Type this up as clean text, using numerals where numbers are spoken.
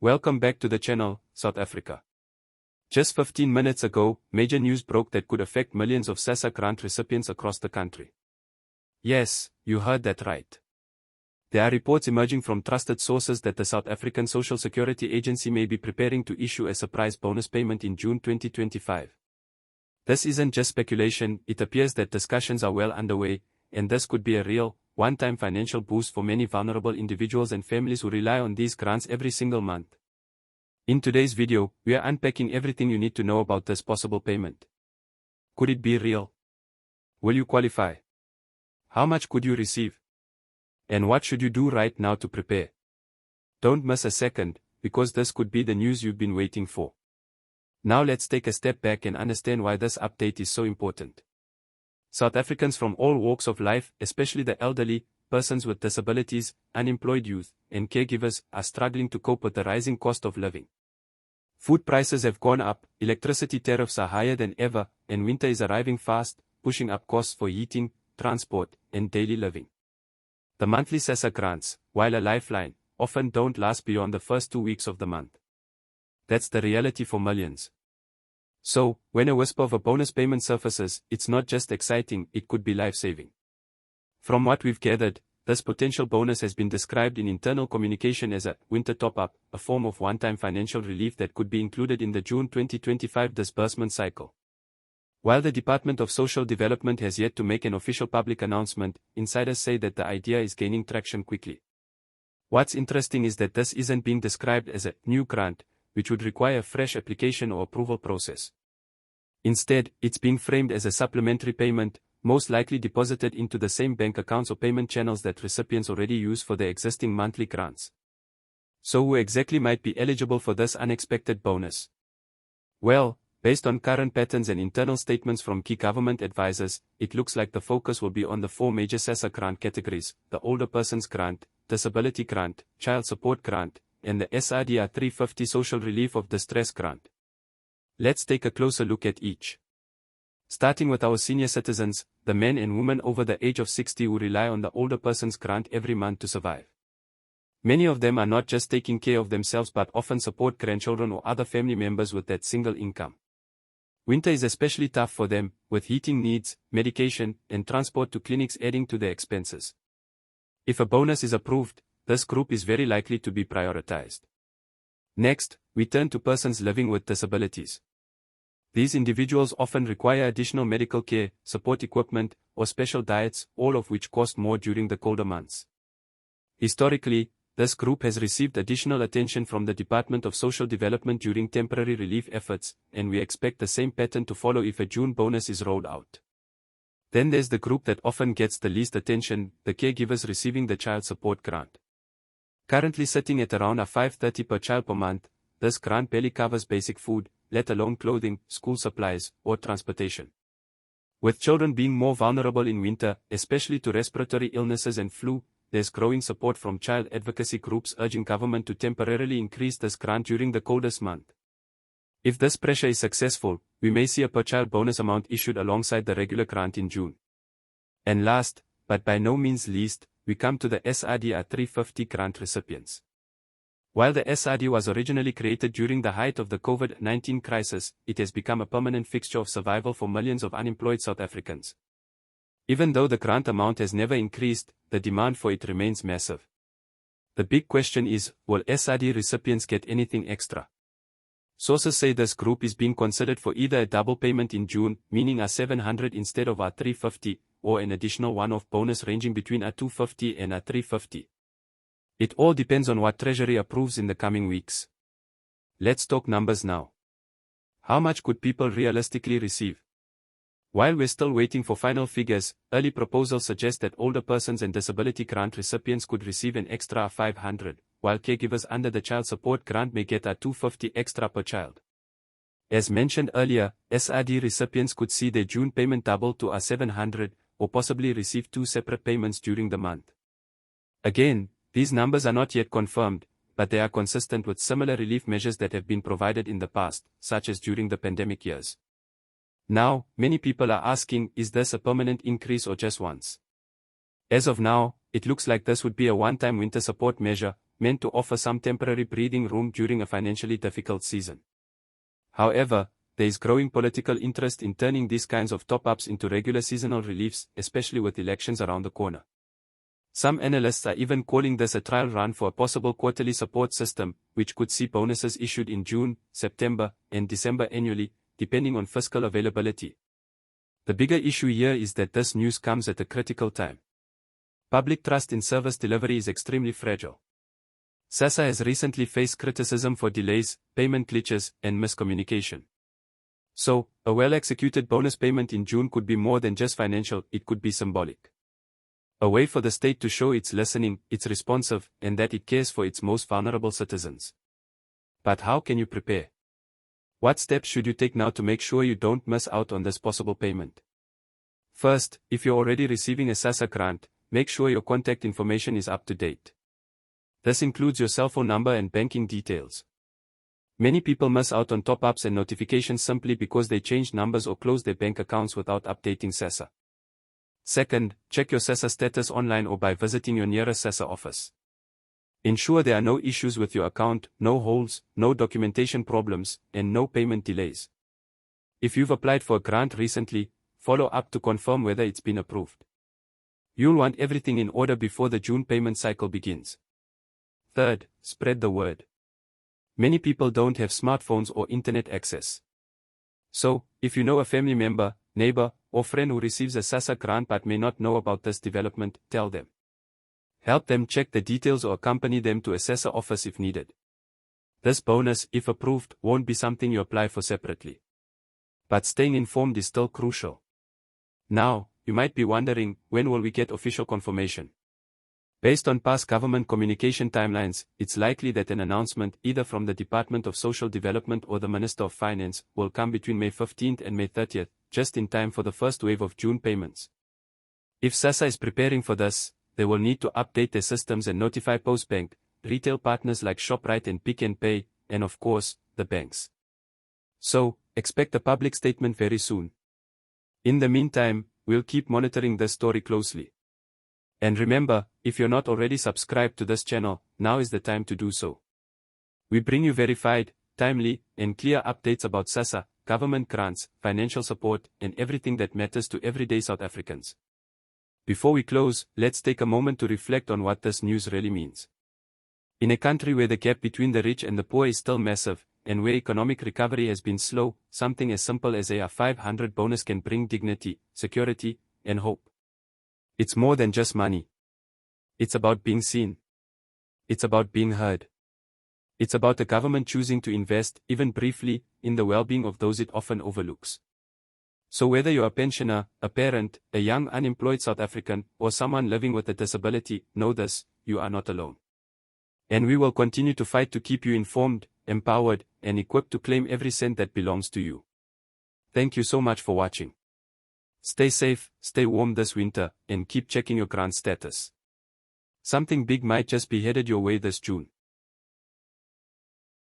Welcome back to the channel, South Africa. Just 15 minutes ago, major news broke that could affect millions of SASSA grant recipients across the country. Yes, you heard that right. There are reports emerging from trusted sources that the South African Social Security Agency may be preparing to issue a surprise bonus payment in June 2025. This isn't just speculation, it appears that discussions are well underway, and this could be a real, one-time financial boost for many vulnerable individuals and families who rely on these grants every single month. In today's video, we are unpacking everything you need to know about this possible payment. Could it be real? Will you qualify? How much could you receive? And what should you do right now to prepare? Don't miss a second, because this could be the news you've been waiting for. Now let's take a step back and understand why this update is so important. South Africans from all walks of life, especially the elderly, persons with disabilities, unemployed youth, and caregivers, are struggling to cope with the rising cost of living. Food prices have gone up, electricity tariffs are higher than ever, and winter is arriving fast, pushing up costs for heating, transport, and daily living. The monthly SASSA grants, while a lifeline, often don't last beyond the first 2 weeks of the month. That's the reality for millions. So, when a whisper of a bonus payment surfaces, it's not just exciting, it could be life-saving. From what we've gathered, this potential bonus has been described in internal communication as a winter top-up, a form of one-time financial relief that could be included in the June 2025 disbursement cycle. While the Department of Social Development has yet to make an official public announcement, insiders say that the idea is gaining traction quickly. What's interesting is that this isn't being described as a new grant, which would require a fresh application or approval process. Instead, it's being framed as a supplementary payment, most likely deposited into the same bank accounts or payment channels that recipients already use for their existing monthly grants. So who exactly might be eligible for this unexpected bonus? Well, based on current patterns and internal statements from key government advisors, it looks like the focus will be on the 4 major SASSA grant categories: the Older Persons Grant, Disability Grant, Child Support Grant, and the SRD R350 Social Relief of Distress Grant. Let's take a closer look at each. Starting with our senior citizens, the men and women over the age of 60 who rely on the Older Persons Grant every month to survive. Many of them are not just taking care of themselves but often support grandchildren or other family members with that single income. Winter is especially tough for them, with heating needs, medication, and transport to clinics adding to their expenses. If a bonus is approved, this group is very likely to be prioritized. Next, we turn to persons living with disabilities. These individuals often require additional medical care, support equipment, or special diets, all of which cost more during the colder months. Historically, this group has received additional attention from the Department of Social Development during temporary relief efforts, and we expect the same pattern to follow if a June bonus is rolled out. Then there's the group that often gets the least attention, the caregivers receiving the child support grant. Currently sitting at around $530 per child per month, this grant barely covers basic food, let alone clothing, school supplies, or transportation. With children being more vulnerable in winter, especially to respiratory illnesses and flu, there's growing support from child advocacy groups urging government to temporarily increase this grant during the coldest month. If this pressure is successful, we may see a per-child bonus amount issued alongside the regular grant in June. And last, but by no means least, we come to the SRD R350 grant recipients. While the SRD was originally created during the height of the COVID-19 crisis, it has become a permanent fixture of survival for millions of unemployed South Africans. Even though the grant amount has never increased, the demand for it remains massive. The big question is, will SRD recipients get anything extra? Sources say this group is being considered for either a double payment in June, meaning R700 instead of R350, or an additional one-off bonus ranging between R250 and R350. It all depends on what Treasury approves in the coming weeks. Let's talk numbers now. How much could people realistically receive? While we're still waiting for final figures, early proposals suggest that older persons and disability grant recipients could receive an extra R500, while caregivers under the child support grant may get R250 extra per child. As mentioned earlier, SRD recipients could see their June payment double to R700, or possibly receive 2 separate payments during the month. Again, these numbers are not yet confirmed, but they are consistent with similar relief measures that have been provided in the past, such as during the pandemic years. Now, many people are asking, is this a permanent increase or just once? As of now, it looks like this would be a one-time winter support measure, meant to offer some temporary breathing room during a financially difficult season. However, there is growing political interest in turning these kinds of top-ups into regular seasonal reliefs, especially with elections around the corner. Some analysts are even calling this a trial run for a possible quarterly support system, which could see bonuses issued in June, September, and December annually, depending on fiscal availability. The bigger issue here is that this news comes at a critical time. Public trust in service delivery is extremely fragile. SASSA has recently faced criticism for delays, payment glitches, and miscommunication. So, a well-executed bonus payment in June could be more than just financial, it could be symbolic. A way for the state to show it's listening, it's responsive, and that it cares for its most vulnerable citizens. But how can you prepare? What steps should you take now to make sure you don't miss out on this possible payment? First, if you're already receiving a SASSA grant, make sure your contact information is up to date. This includes your cell phone number and banking details. Many people miss out on top-ups and notifications simply because they change numbers or close their bank accounts without updating SASSA. Second, check your SASSA status online or by visiting your nearest SASSA office. Ensure there are no issues with your account, no holes, no documentation problems, and no payment delays. If you've applied for a grant recently, follow up to confirm whether it's been approved. You'll want everything in order before the June payment cycle begins. Third, spread the word. Many people don't have smartphones or internet access. So, if you know a family member, neighbor, or friend who receives a SASSA grant but may not know about this development, tell them. Help them check the details or accompany them to a SASSA office if needed. This bonus, if approved, won't be something you apply for separately. But staying informed is still crucial. Now, you might be wondering, when will we get official confirmation? Based on past government communication timelines, it's likely that an announcement, either from the Department of Social Development or the Minister of Finance, will come between May 15th and May 30th, just in time for the first wave of June payments. If SASSA is preparing for this, they will need to update their systems and notify Postbank, retail partners like ShopRite and Pick n Pay, and of course, the banks. So, expect a public statement very soon. In the meantime, we'll keep monitoring this story closely. And remember, if you're not already subscribed to this channel, now is the time to do so. We bring you verified, timely, and clear updates about SASSA, government grants, financial support, and everything that matters to everyday South Africans. Before we close, let's take a moment to reflect on what this news really means. In a country where the gap between the rich and the poor is still massive, and where economic recovery has been slow, something as simple as a R500 bonus can bring dignity, security, and hope. It's more than just money. It's about being seen. It's about being heard. It's about the government choosing to invest, even briefly, in the well-being of those it often overlooks. So whether you're a pensioner, a parent, a young unemployed South African, or someone living with a disability, know this, you are not alone. And we will continue to fight to keep you informed, empowered, and equipped to claim every cent that belongs to you. Thank you so much for watching. Stay safe, stay warm this winter, and keep checking your grant status. Something big might just be headed your way this June.